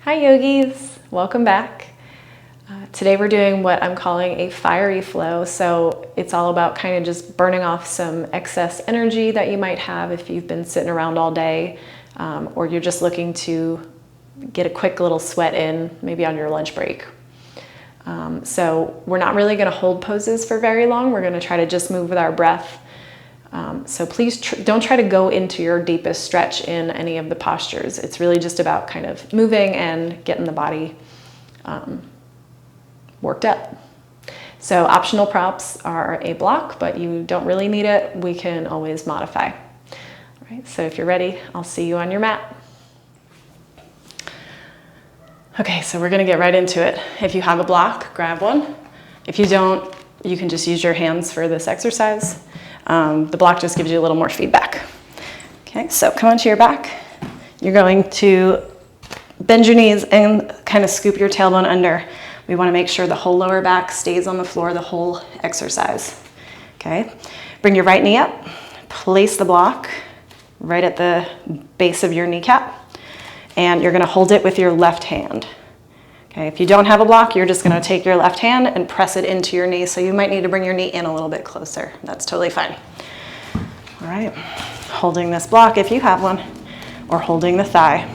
Hi yogis, welcome back. Today we're doing what I'm calling a fiery flow. So it's all about kind of just burning off some excess energy that you might have if you've been sitting around all day, or you're just looking to get a quick little sweat in, maybe on your lunch break. So we're not really going to hold poses for very long. We're going to try to just move with our breath. So please don't try to go into your deepest stretch in any of the postures. It's really just about kind of moving and getting the body worked up. So optional props are a block, but you don't really need it. We can always modify. All right, so if you're ready, I'll see you on your mat. Okay, so we're gonna get right into it. If you have a block, grab one. If you don't, you can just use your hands for this exercise. The block just gives you a little more feedback. Okay, so come onto your back. You're going to bend your knees and kind of scoop your tailbone under. We want to make sure the whole lower back stays on the floor the whole exercise. Okay, bring your right knee up, place the block right at the base of your kneecap, and you're going to hold it with your left hand. Okay, if you don't have a block, you're just going to take your left hand and press it into your knee. So you might need to bring your knee in a little bit closer. That's totally fine. All right, holding this block if you have one, or holding the thigh.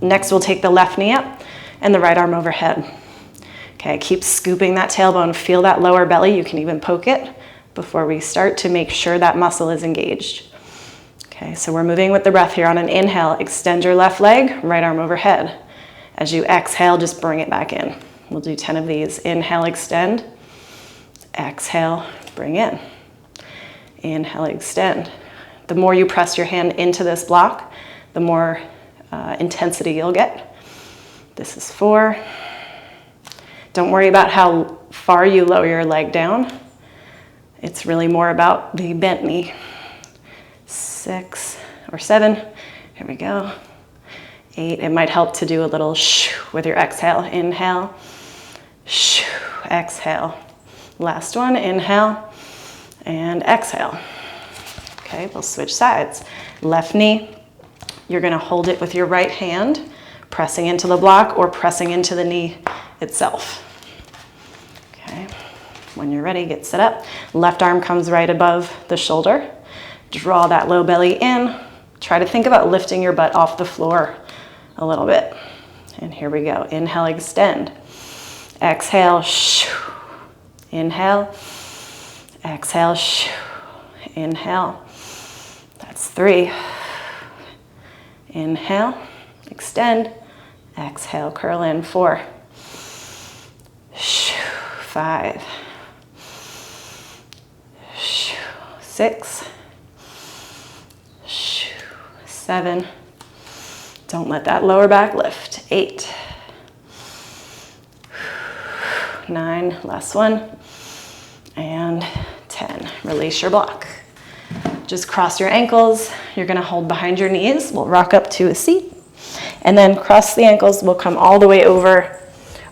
Next, we'll take the left knee up and the right arm overhead. Okay, keep scooping that tailbone. Feel that lower belly. You can even poke it before we start to make sure that muscle is engaged. Okay, so we're moving with the breath here. On an inhale, extend your left leg, right arm overhead. As you exhale, just bring it back in. We'll do 10 of these. Inhale, extend. Exhale, bring in. Inhale, extend. The more you press your hand into this block, the more intensity you'll get. This is 4. Don't worry about how far you lower your leg down. It's really more about the bent knee. 6 or 7. Here we go. 8. It might help to do a little shoo with your exhale. Inhale, shoo, exhale. Last one, inhale and exhale. Okay, we'll switch sides. Left knee, you're gonna hold it with your right hand, pressing into the block or pressing into the knee itself. Okay, when you're ready, get set up. Left arm comes right above the shoulder. Draw that low belly in. Try to think about lifting your butt off the floor a little bit. And here we go. Inhale, extend. Exhale, shoo. Inhale. Exhale, shoo. Inhale. That's 3. Inhale, extend. Exhale, curl in. 4. Shoo. 5. Shoo. 6. Shoo. 7. Don't let that lower back lift. 8. 9, last one. And 10. Release your block. Just cross your ankles. You're gonna hold behind your knees. We'll rock up to a seat. And then cross the ankles. We'll come all the way over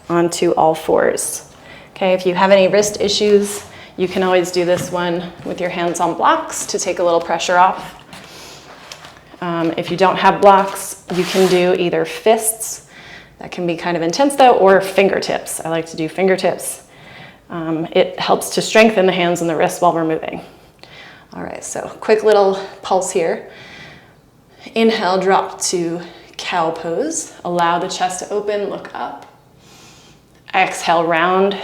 onto all fours. Okay, if you have any wrist issues, you can always do this one with your hands on blocks to take a little pressure off. If you don't have blocks, you can do either fists. That can be kind of intense though, or fingertips. I like to do fingertips. It helps to strengthen the hands and the wrists while we're moving. All right, so quick little pulse here. Inhale, drop to cow pose. Allow the chest to open, look up. Exhale, round.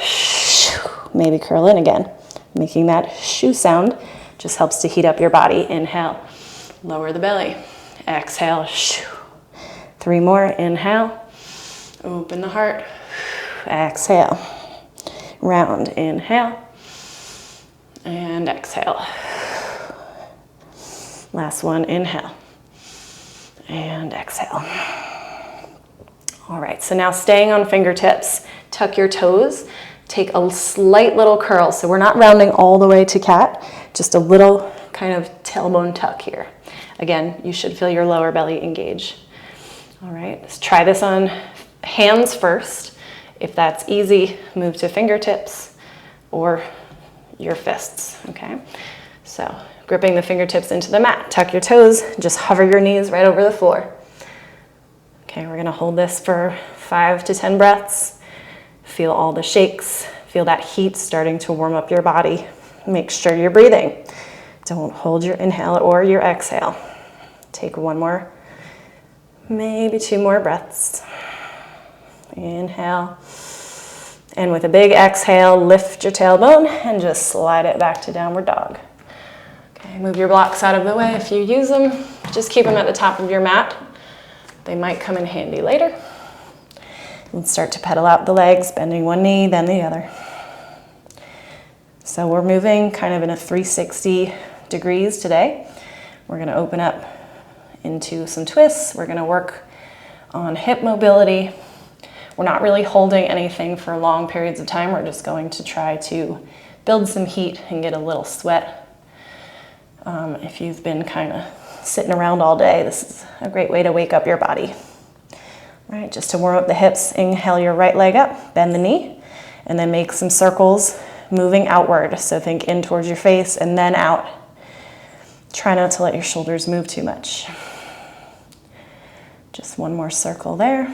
Maybe curl in again. Making that shoo sound just helps to heat up your body. Inhale, lower the belly. Exhale, shoo. 3 more, inhale. Open the heart. Exhale. Round, inhale. And exhale. Last one, inhale. And exhale. All right, so now staying on fingertips, tuck your toes, take a slight little curl. So we're not rounding all the way to cat, just a little kind of tailbone tuck here. Again, you should feel your lower belly engage. All right, let's try this on hands first. If that's easy, move to fingertips or your fists, okay? So gripping the fingertips into the mat, tuck your toes, just hover your knees right over the floor. Okay, we're gonna hold this for 5 to 10 breaths. Feel all the shakes. Feel that heat starting to warm up your body. Make sure you're breathing. Don't hold your inhale or your exhale. Take one more, maybe 2 more breaths. Inhale. And with a big exhale, lift your tailbone and just slide it back to downward dog. Okay, move your blocks out of the way if you use them. Just keep them at the top of your mat. They might come in handy later. And start to pedal out the legs, bending one knee, then the other. So we're moving kind of in a 360 degrees today. We're gonna open up into some twists. We're gonna work on hip mobility. We're not really holding anything for long periods of time. We're just going to try to build some heat and get a little sweat. If you've been kind of sitting around all day, this is a great way to wake up your body. All right, just to warm up the hips, inhale your right leg up, bend the knee, and then make some circles moving outward. So think in towards your face and then out. Try not to let your shoulders move too much. Just one more circle there,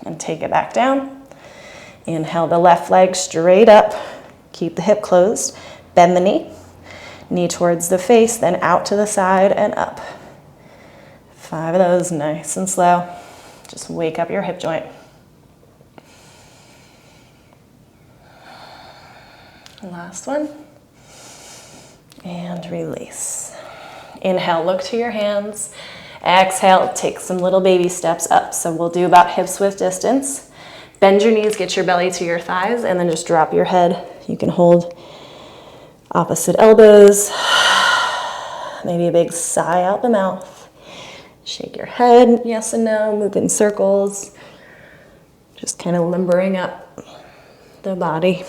and take it back down. Inhale the left leg straight up. Keep the hip closed. Bend the knee towards the face, then out to the side and up. 5 of those, nice and slow. Just wake up your hip joint. Last one. And release. Inhale, look to your hands. Exhale, take some little baby steps up. So we'll do about hips width distance. Bend your knees, get your belly to your thighs, and then just drop your head. You can hold opposite elbows. Maybe a big sigh out the mouth. Shake your head, yes and no, move in circles. Just kind of limbering up the body.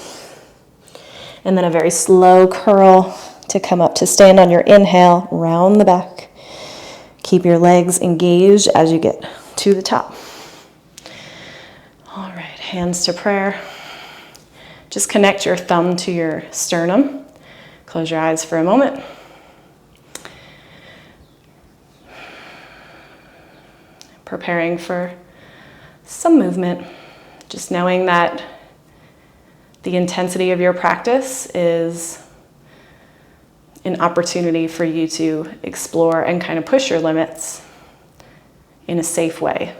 And then a very slow curl to come up to stand on your inhale, round the back. Keep your legs engaged as you get to the top. All right, hands to prayer. Just connect your thumb to your sternum. Close your eyes for a moment. Preparing for some movement. Just knowing that the intensity of your practice is an opportunity for you to explore and kind of push your limits in a safe way.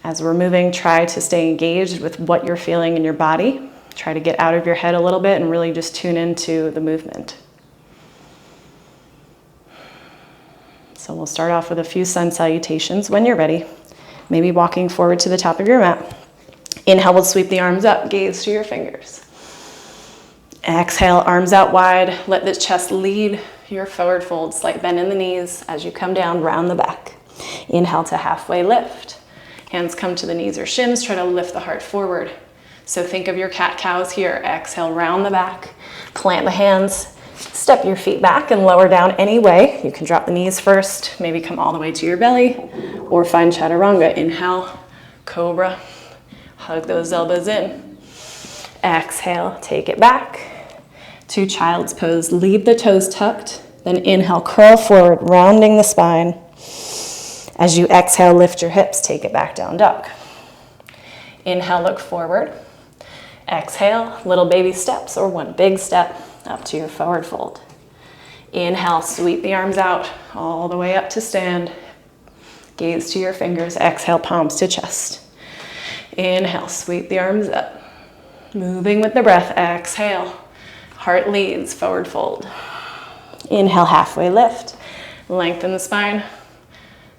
As we're moving, try to stay engaged with what you're feeling in your body. Try to get out of your head a little bit and really just tune into the movement. So we'll start off with a few sun salutations when you're ready. Maybe walking forward to the top of your mat. Inhale, we'll sweep the arms up, gaze to your fingers. Exhale, arms out wide. Let the chest lead your forward fold. Slight bend in the knees as you come down, round the back. Inhale to halfway lift. Hands come to the knees or shins. Try to lift the heart forward. So think of your cat-cows here. Exhale, round the back. Plant the hands. Step your feet back and lower down any way. You can drop the knees first. Maybe come all the way to your belly. Or find chaturanga. Inhale, cobra. Hug those elbows in. Exhale, take it back to child's pose. Leave the toes tucked. Then inhale, curl forward, rounding the spine. As you exhale, lift your hips, take it back down dog. Inhale, look forward. Exhale, little baby steps or one big step up to your forward fold. Inhale, sweep the arms out all the way up to stand. Gaze to your fingers. Exhale, palms to chest. Inhale, sweep the arms up. Moving with the breath. Exhale, heart leads, forward fold. Inhale, halfway lift. Lengthen the spine.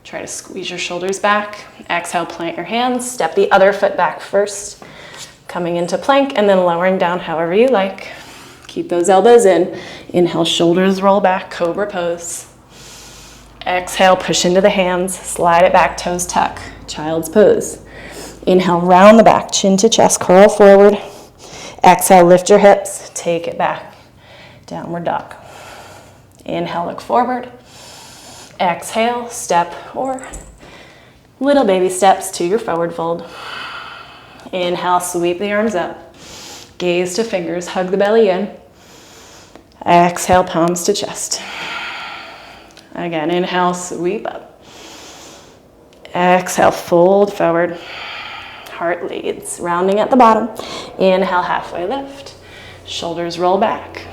Try to squeeze your shoulders back. Exhale, plant your hands. Step the other foot back first. Coming into plank and then lowering down however you like. Keep those elbows in. Inhale, shoulders roll back, cobra pose. Exhale, push into the hands. Slide it back, toes tuck, child's pose. Inhale, round the back, chin to chest, curl forward. Exhale, lift your hips, take it back, downward dog. Inhale, look forward. Exhale, step or little baby steps to your forward fold. Inhale, sweep the arms up. Gaze to fingers, hug the belly in. Exhale, palms to chest. Again, inhale, sweep up. Exhale, fold forward. Heart leads, rounding at the bottom. Inhale, halfway lift. Shoulders roll back.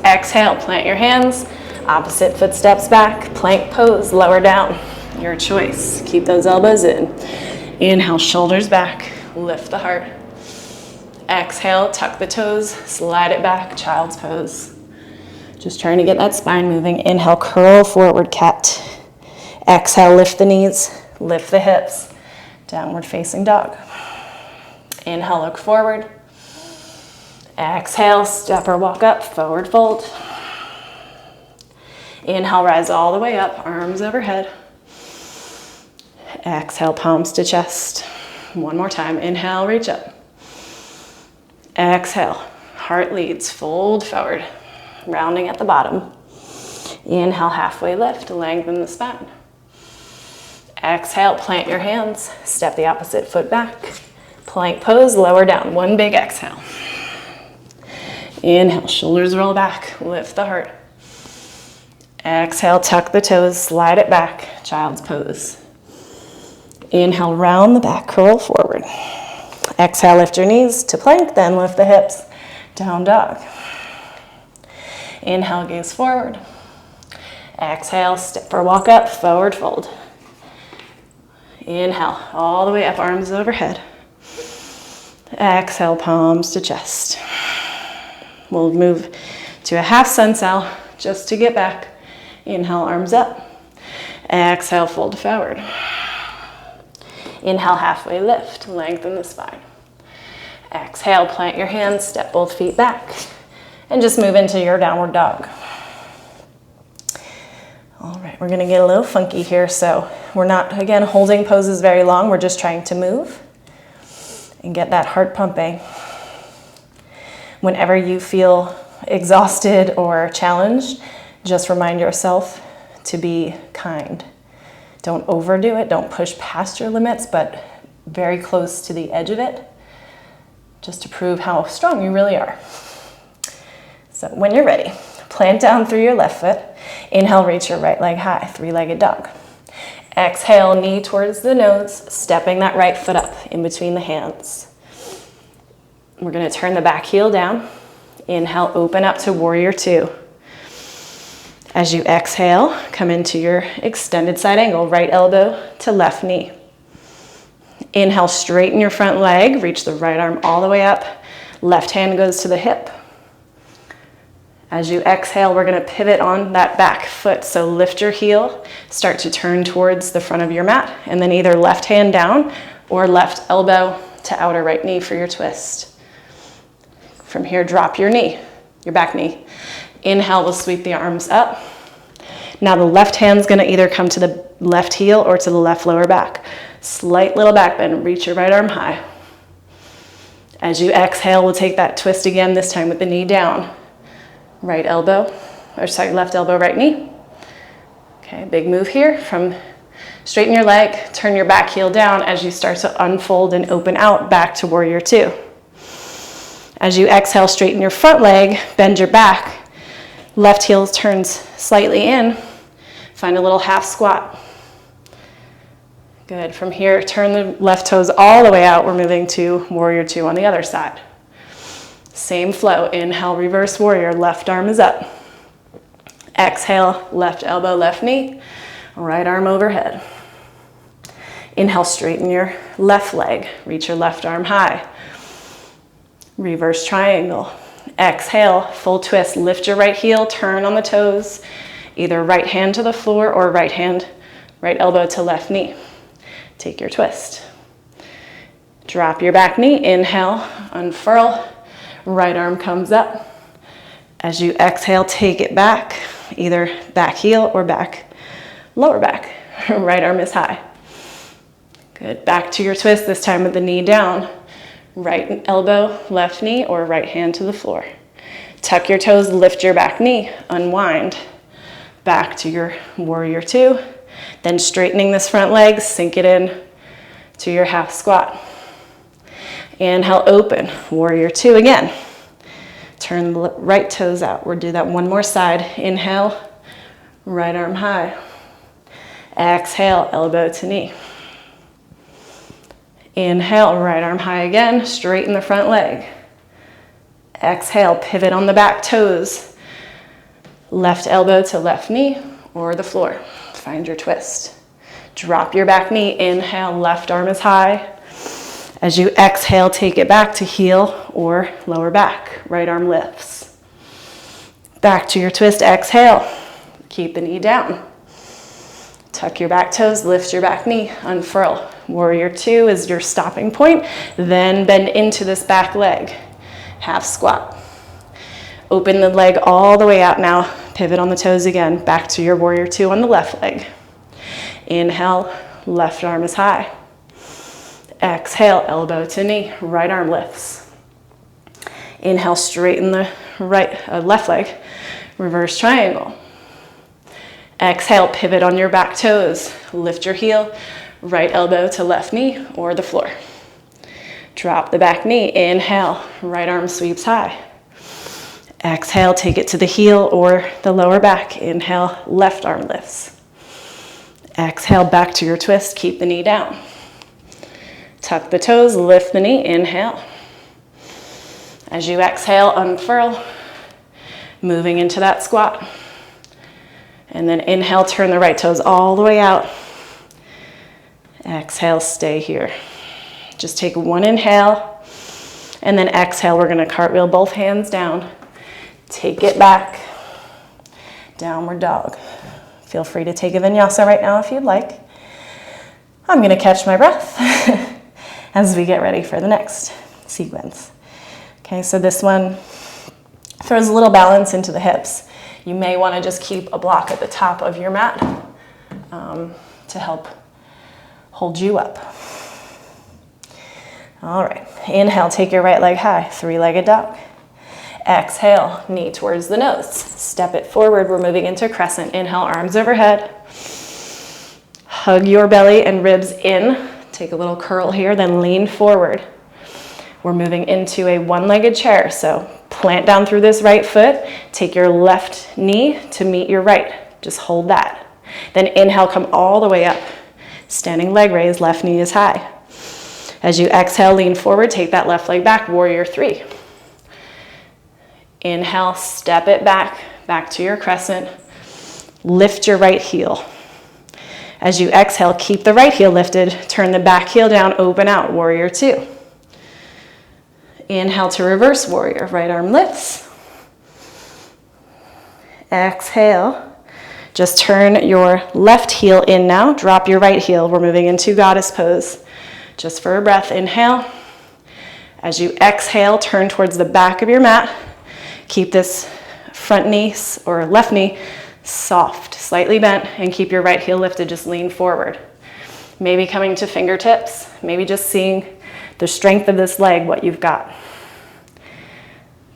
Exhale, plant your hands. Opposite foot steps back. Plank pose, lower down. Your choice. Keep those elbows in. Inhale, shoulders back. Lift the heart. Exhale, tuck the toes. Slide it back, child's pose. Just trying to get that spine moving. Inhale, curl forward, cat. Exhale, lift the knees, lift the hips. Downward facing dog. Inhale, look forward. Exhale, step or walk up, forward fold. Inhale, rise all the way up, arms overhead. Exhale, palms to chest. One more time, inhale, reach up. Exhale, heart leads, fold forward, rounding at the bottom. Inhale, halfway lift, lengthen the spine. Exhale, plant your hands, step the opposite foot back. Plank pose, lower down, one big exhale. Inhale, shoulders roll back, lift the heart. Exhale, tuck the toes, slide it back, child's pose. Inhale, round the back, curl forward. Exhale, lift your knees to plank, then lift the hips, down dog. Inhale, gaze forward. Exhale, step or walk up, forward fold. Inhale, all the way up, arms overhead. Exhale, palms to chest. We'll move to a half sun cell just to get back. Inhale, arms up. Exhale, fold forward. Inhale, halfway lift, lengthen the spine. Exhale, plant your hands, step both feet back, and just move into your downward dog. All right, we're gonna get a little funky here, so we're not, again, holding poses very long, we're just trying to move and get that heart pumping. Whenever you feel exhausted or challenged, just remind yourself to be kind. Don't overdo it, don't push past your limits, but very close to the edge of it, just to prove how strong you really are. So when you're ready, plant down through your left foot. Inhale, reach your right leg high, three-legged dog. Exhale, knee towards the nose, stepping that right foot up in between the hands. We're gonna turn the back heel down. Inhale, open up to warrior two. As you exhale, come into your extended side angle, right elbow to left knee. Inhale, straighten your front leg, reach the right arm all the way up. Left hand goes to the hip. As you exhale, we're gonna pivot on that back foot. So lift your heel, start to turn towards the front of your mat, and then either left hand down or left elbow to outer right knee for your twist. From here, drop your knee, your back knee. Inhale, we'll sweep the arms up. Now the left hand's gonna either come to the left heel or to the left lower back. Slight little back bend, reach your right arm high. As you exhale, we'll take that twist again, this time with the knee down. Right elbow, or sorry, left elbow, right knee. Okay, big move here. From straighten your leg, turn your back heel down as you start to unfold and open out back to warrior two. As you exhale, straighten your front leg, bend your back. Left heel turns slightly in. Find a little half squat. Good. From here, turn the left toes all the way out. We're moving to warrior two on the other side. Same flow. Inhale, reverse warrior. Left arm is up. Exhale, left elbow, left knee. Right arm overhead. Inhale, straighten your left leg. Reach your left arm high. Reverse triangle. Exhale, full twist. Lift your right heel, turn on the toes. Either right hand to the floor or right elbow to left knee. Take your twist. Drop your back knee. Inhale, unfurl. Right arm comes up. As you exhale, take it back, either back heel or back, lower back. Right arm is high. Good. Back to your twist, this time with the knee down. Right elbow, left knee, or right hand to the floor. Tuck your toes, lift your back knee, unwind. Back to your warrior two. Then straightening this front leg, sink it in to your half squat. Inhale, open, warrior two again. Turn the right toes out. We'll do that one more side. Inhale, right arm high. Exhale, elbow to knee. Inhale, right arm high again, straighten the front leg. Exhale, pivot on the back toes. Left elbow to left knee or the floor. Find your twist. Drop your back knee, inhale, left arm is high. As you exhale, take it back to heel or lower back. Right arm lifts. Back to your twist, exhale. Keep the knee down. Tuck your back toes, lift your back knee, unfurl. Warrior two is your stopping point. Then bend into this back leg. Half squat. Open the leg all the way out now. Pivot on the toes again. Back to your warrior two on the left leg. Inhale, left arm is high. Exhale, elbow to knee, right arm lifts. Inhale, straighten the left leg, reverse triangle. Exhale, pivot on your back toes. Lift your heel, right elbow to left knee or the floor. Drop the back knee, inhale, right arm sweeps high. Exhale, take it to the heel or the lower back. Inhale, left arm lifts. Exhale, back to your twist, keep the knee down. Tuck the toes, lift the knee, inhale. As you exhale, unfurl, moving into that squat. And then inhale, turn the right toes all the way out. Exhale, stay here. Just take one inhale, and then exhale, we're gonna cartwheel both hands down. Take it back, downward dog. Feel free to take a vinyasa right now if you'd like. I'm gonna catch my breath as we get ready for the next sequence. Okay, so this one throws a little balance into the hips. You may want to just keep a block at the top of your mat to help hold you up. All right, inhale, take your right leg high, three-legged dog. Exhale, knee towards the nose. Step it forward, we're moving into crescent. Inhale, arms overhead. Hug your belly and ribs in. Take a little curl here, then lean forward. We're moving into a one-legged chair, so plant down through this right foot. Take your left knee to meet your right. Just hold that. Then inhale, come all the way up. Standing leg raise, left knee is high. As you exhale, lean forward, take that left leg back, warrior three. Inhale, step it back, back to your crescent. Lift your right heel. As you exhale, keep the right heel lifted, turn the back heel down, open out, warrior two. Inhale to reverse warrior, right arm lifts. Exhale, just turn your left heel in now, drop your right heel. We're moving into goddess pose. Just for a breath, inhale. As you exhale, turn towards the back of your mat. Keep this front knee or left knee soft, slightly bent, and keep your right heel lifted, just lean forward. Maybe coming to fingertips, maybe just seeing the strength of this leg, what you've got.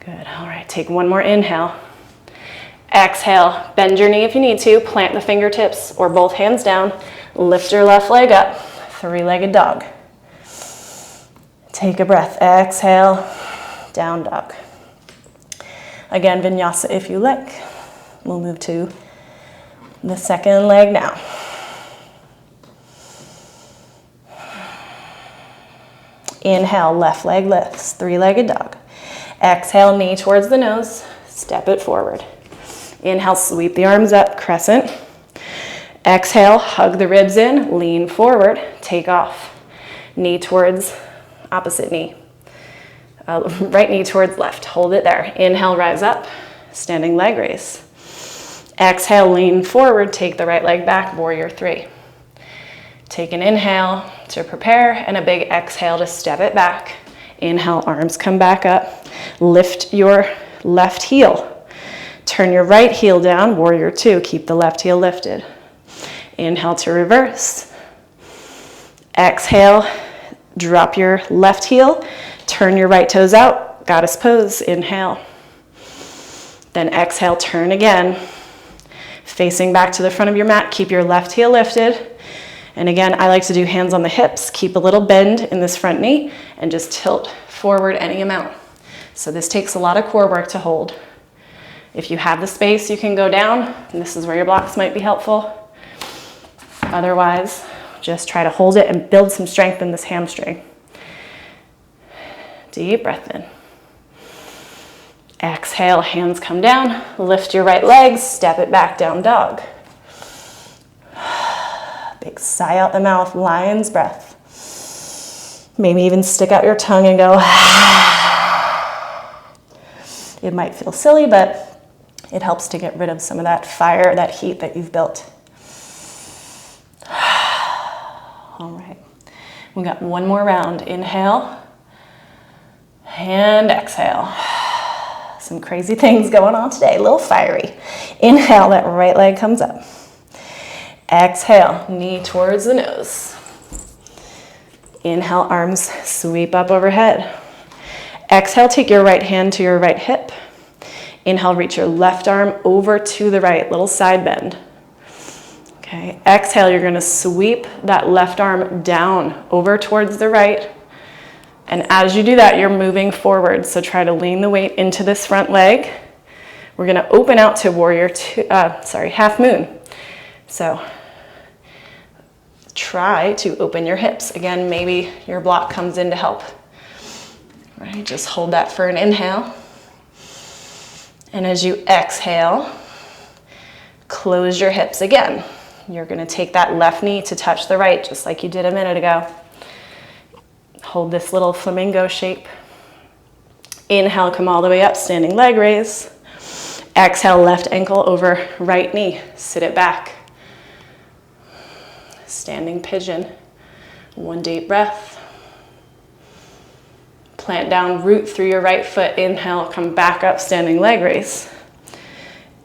Good, all right, take one more inhale. Exhale, bend your knee if you need to, plant the fingertips or both hands down, lift your left leg up, three-legged dog. Take a breath, exhale, down dog. Again, vinyasa if you like. We'll move to the second leg now. Inhale, left leg lifts, three-legged dog. Exhale, knee towards the nose, step it forward. Inhale, sweep the arms up, crescent. Exhale, hug the ribs in, lean forward, take off. Knee towards opposite knee. Right knee towards left, hold it there. Inhale, rise up, standing leg raise. Exhale, lean forward, take the right leg back, warrior three. Take an inhale to prepare and a big exhale to step it back. Inhale, arms come back up. Lift your left heel. Turn your right heel down, warrior two. Keep the left heel lifted. Inhale to reverse. Exhale, drop your left heel. Turn your right toes out, goddess pose, inhale. Then exhale, turn again. Facing back to the front of your mat, keep your left heel lifted. And again, I like to do hands on the hips, keep a little bend in this front knee, and just tilt forward any amount. So this takes a lot of core work to hold. If you have the space, you can go down, and this is where your blocks might be helpful. Otherwise, just try to hold it and build some strength in this hamstring. Deep breath in. Exhale, hands come down. Lift your right leg, step it back, down dog. Big sigh out the mouth, lion's breath. Maybe even stick out your tongue and go. It might feel silly, but it helps to get rid of some of that fire, that heat that you've built. All right, we got one more round. Inhale and exhale. Some crazy things going on today, a little fiery. Inhale, that right leg comes up. Exhale, knee towards the nose. Inhale, arms sweep up overhead. Exhale, take your right hand to your right hip. Inhale, reach your left arm over to the right, little side bend. Okay, exhale, you're gonna sweep that left arm down over towards the right. And as you do that, you're moving forward. So try to lean the weight into this front leg. We're gonna open out to half moon. So try to open your hips. Again, maybe your block comes in to help. Right, just hold that for an inhale. And as you exhale, close your hips again. You're gonna take that left knee to touch the right, just like you did a minute ago. Hold this little flamingo shape. Inhale, come all the way up, standing leg raise. Exhale, left ankle over right knee, sit it back. Standing pigeon, one deep breath. Plant down, root through your right foot. Inhale, come back up, standing leg raise.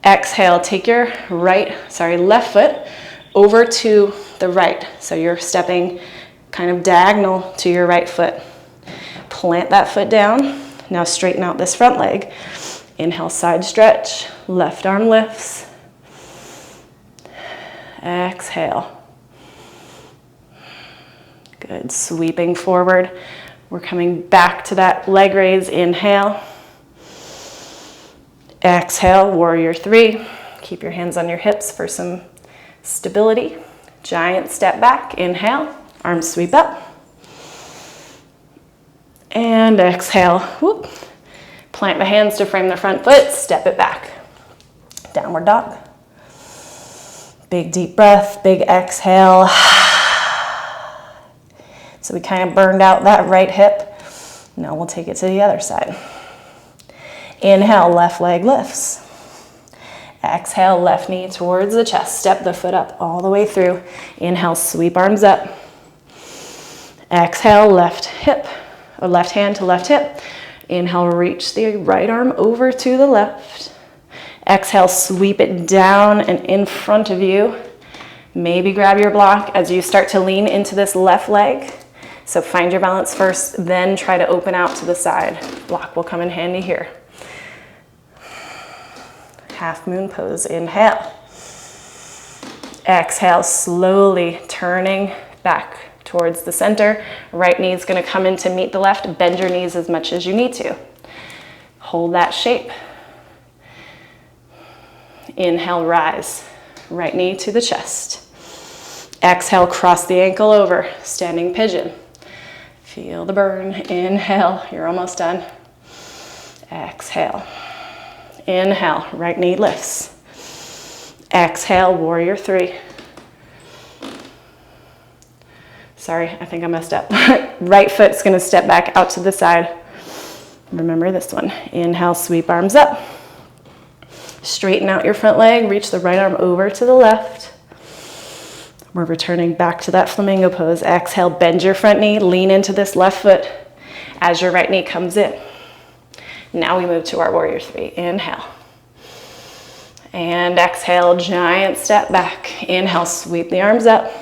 Exhale, take your left foot over to the right. So you're stepping kind of diagonal to your right foot. Plant that foot down. Now straighten out this front leg. Inhale, side stretch, left arm lifts. Exhale. Good, sweeping forward. We're coming back to that leg raise. Inhale. Exhale, warrior three. Keep your hands on your hips for some stability. Giant step back. Inhale, arms sweep up. And exhale, whoop. Plant the hands to frame the front foot, step it back. Downward dog. Big deep breath, big exhale. So we kind of burned out that right hip. Now we'll take it to the other side. Inhale, left leg lifts. Exhale, left knee towards the chest. Step the foot up all the way through. Inhale, sweep arms up. Exhale, left hand to left hip. Inhale, reach the right arm over to the left. Exhale, sweep it down and in front of you. Maybe grab your block as you start to lean into this left leg. So find your balance first, then try to open out to the side. Block will come in handy here. Half moon pose, inhale. Exhale, slowly turning back towards the center. Right knee is gonna come in to meet the left. Bend your knees as much as you need to. Hold that shape. Inhale, rise. Right knee to the chest. Exhale, cross the ankle over, standing pigeon. Feel the burn. Inhale, you're almost done. Exhale. Inhale, right knee lifts. Exhale, warrior three. Sorry, I think I messed up. Right foot's gonna step back out to the side. Remember this one. Inhale, sweep arms up. Straighten out your front leg, reach the right arm over to the left. We're returning back to that flamingo pose. Exhale, bend your front knee, lean into this left foot as your right knee comes in. Now we move to our warrior three. Inhale. And exhale, giant step back. Inhale, sweep the arms up.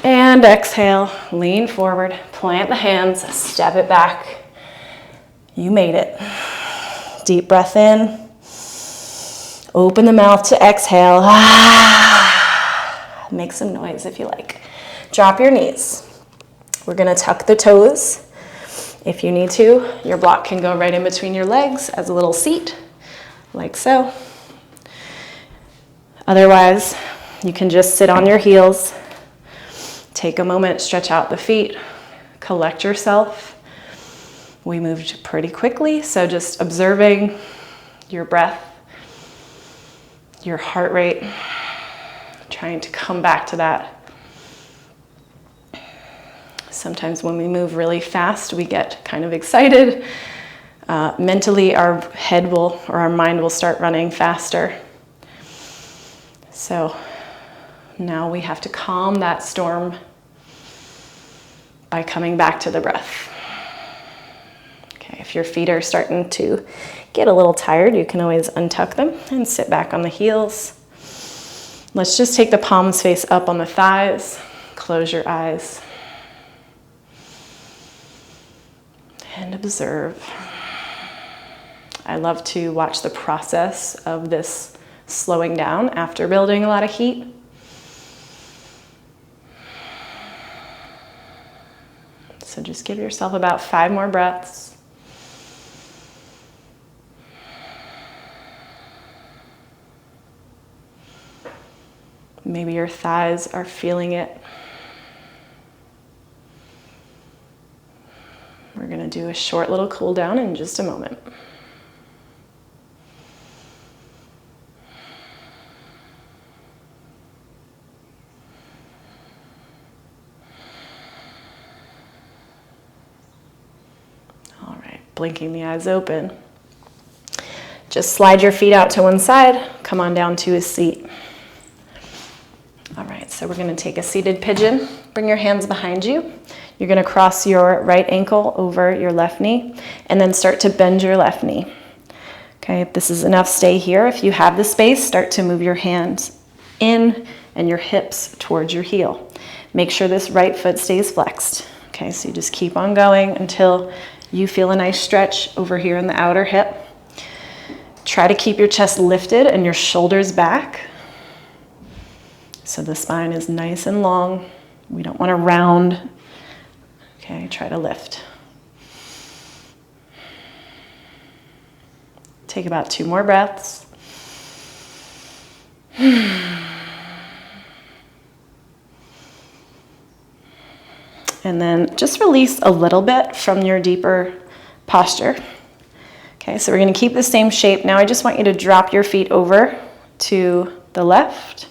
And exhale, lean forward, plant the hands, step it back. You made it. Deep breath in. Open the mouth to exhale. Make some noise if you like. Drop your knees. We're gonna tuck the toes. If you need to, your block can go right in between your legs as a little seat, like so. Otherwise, You can just sit on your heels, take a moment, stretch out the feet, collect yourself. We moved pretty quickly, so just observing your breath, your heart rate, trying to come back to that. Sometimes when we move really fast, we get kind of excited. Mentally, our head will, or our mind will start running faster. So now we have to calm that storm by coming back to the breath. Okay, if your feet are starting to get a little tired, you can always untuck them and sit back on the heels. Let's just take the palms face up on the thighs. Close your eyes. And observe. I love to watch the process of this slowing down after building a lot of heat. So just give yourself about 5 more breaths. Maybe your thighs are feeling it. We're going to do a short little cool down in just a moment. All right, blinking the eyes open. Just slide your feet out to one side, come on down to a seat. All right, so we're going to take a seated pigeon. Bring your hands behind you. You're going to cross your right ankle over your left knee and then start to bend your left knee. Okay, if this is enough, stay here. If you have the space, start to move your hands in and your hips towards your heel. Make sure this right foot stays flexed. Okay, so you just keep on going until you feel a nice stretch over here in the outer hip. Try to keep your chest lifted and your shoulders back. So the spine is nice and long. We don't want to round. Okay, try to lift. Take about 2 more breaths. And then just release a little bit from your deeper posture. Okay, so we're going to keep the same shape. Now I just want you to drop your feet over to the left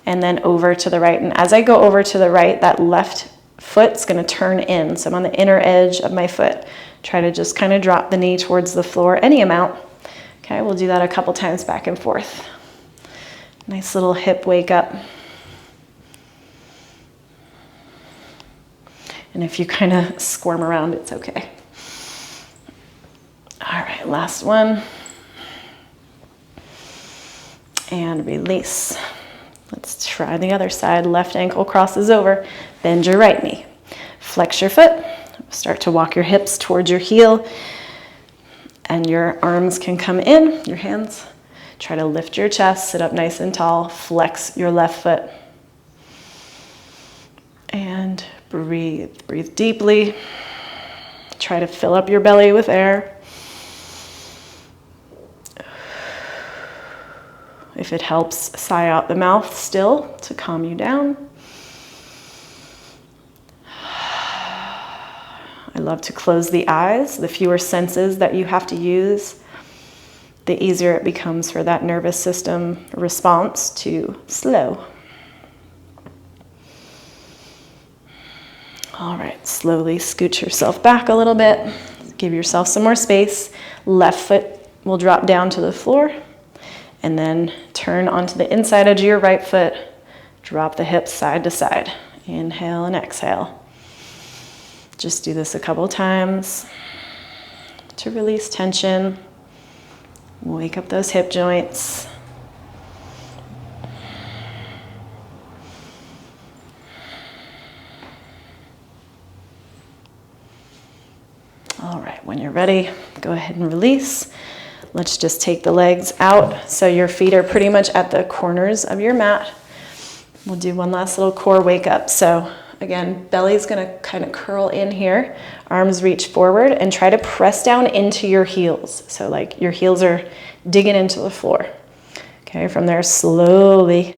and then over to the right. And as I go over to the right, that left foot's going to turn in. So I'm on the inner edge of my foot. Try to just kind of drop the knee towards the floor, any amount. Okay, we'll do that a couple times back and forth. Nice little hip wake up. And if you kind of squirm around, it's okay. All right, last one. And release. Let's try the other side. Left ankle crosses over. Bend your right knee. Flex your foot. Start to walk your hips towards your heel. And your arms can come in, your hands. Try to lift your chest, sit up nice and tall. Flex your left foot. And breathe. Breathe deeply. Try to fill up your belly with air. If it helps, sigh out the mouth still to calm you down. I love to close the eyes. The fewer senses that you have to use, the easier it becomes for that nervous system response to slow. All right, slowly scoot yourself back a little bit. Give yourself some more space. Left foot will drop down to the floor. And then turn onto the inside edge of your right foot. Drop the hips side to side. Inhale and exhale. Just do this a couple times to release tension. Wake up those hip joints. All right, when you're ready, go ahead and release. Let's just take the legs out so your feet are pretty much at the corners of your mat. We'll do one last little core wake up. So again, belly's gonna kind of curl in here, arms reach forward and try to press down into your heels. So like your heels are digging into the floor. Okay, from there slowly